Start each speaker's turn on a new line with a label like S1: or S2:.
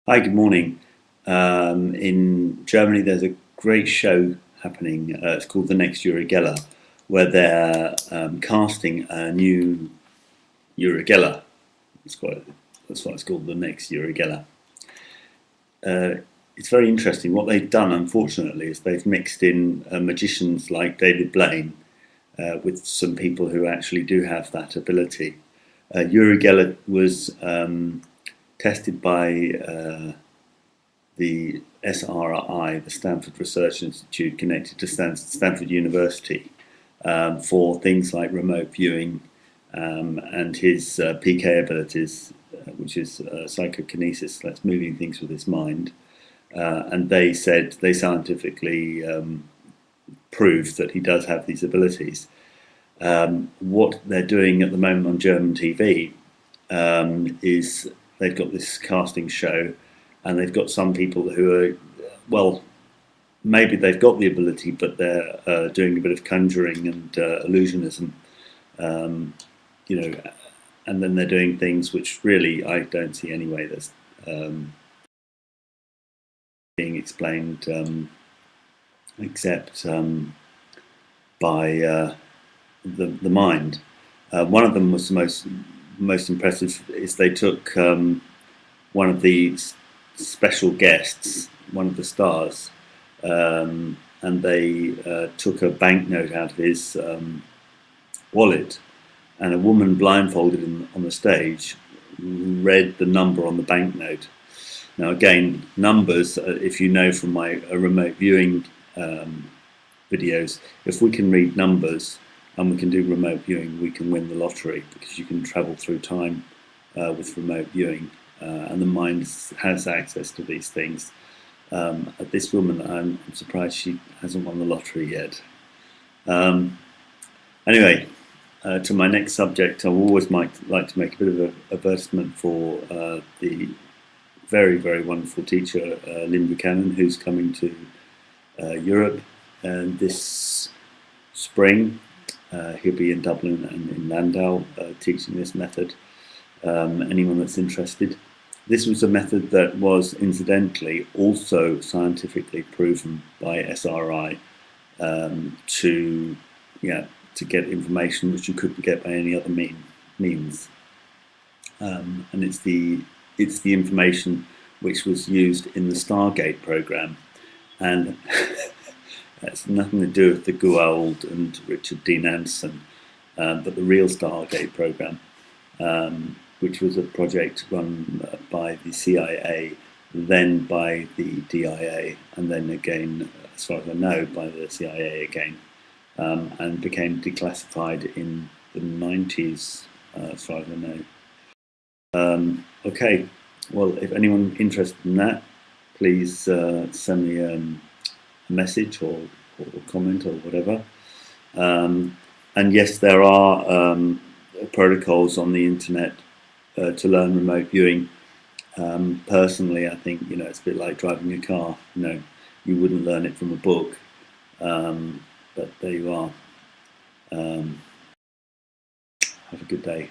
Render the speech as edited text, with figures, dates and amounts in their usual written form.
S1: Hi, good morning. In Germany, there's a great show happening. It's called The Next Uri Geller, where they're casting a new Uri Geller. That's that's why it's called The Next Uri Geller. It's very interesting. What they've done, unfortunately, is they've mixed in magicians like David Blaine with some people who actually do have that ability. Uri Geller was tested by the SRI, the Stanford Research Institute, connected to Stanford University, for things like remote viewing and his PK abilities, which is psychokinesis, that's moving things with his mind. And they said they scientifically proved that he does have these abilities. What they're doing at the moment on German TV is they've got this casting show, and they've got some people who are, well, maybe they've got the ability, but they're doing a bit of conjuring and illusionism, you know, and then they're doing things which really I don't see anyway that's being explained except by the mind. One of them was the most impressive. Is they took one of the special guests, one of the stars, and they took a banknote out of his wallet, and a woman blindfolded on the stage read the number on the banknote. Now, again, numbers, if you know from my remote viewing videos, if we can read numbers and we can do remote viewing, we can win the lottery, because you can travel through time with remote viewing, and the mind has access to these things. This woman, I'm surprised she hasn't won the lottery yet. Anyway, to my next subject, I always like to make a bit of an advertisement for the very, very wonderful teacher, Lynn Buchanan, who's coming to Europe this spring. He'll be in Dublin and in Landau teaching this method. Anyone that's interested. This was a method that was incidentally also scientifically proven by SRI to get information which you couldn't get by any other means. And it's the information which was used in the Stargate program, and that's nothing to do with the Gould and Richard Dean Anderson, but the real Stargate program, which was a project run by the CIA, then by the DIA, and then again, as far as I know, by the CIA again, and became declassified in the 90s, as far as I know. Okay, well, if anyone interested in that, please send me a message or comment or whatever. And yes, there are protocols on the internet to learn remote viewing. Personally, I think it's a bit like driving a car. You wouldn't learn it from a book, but there you are. Have a good day.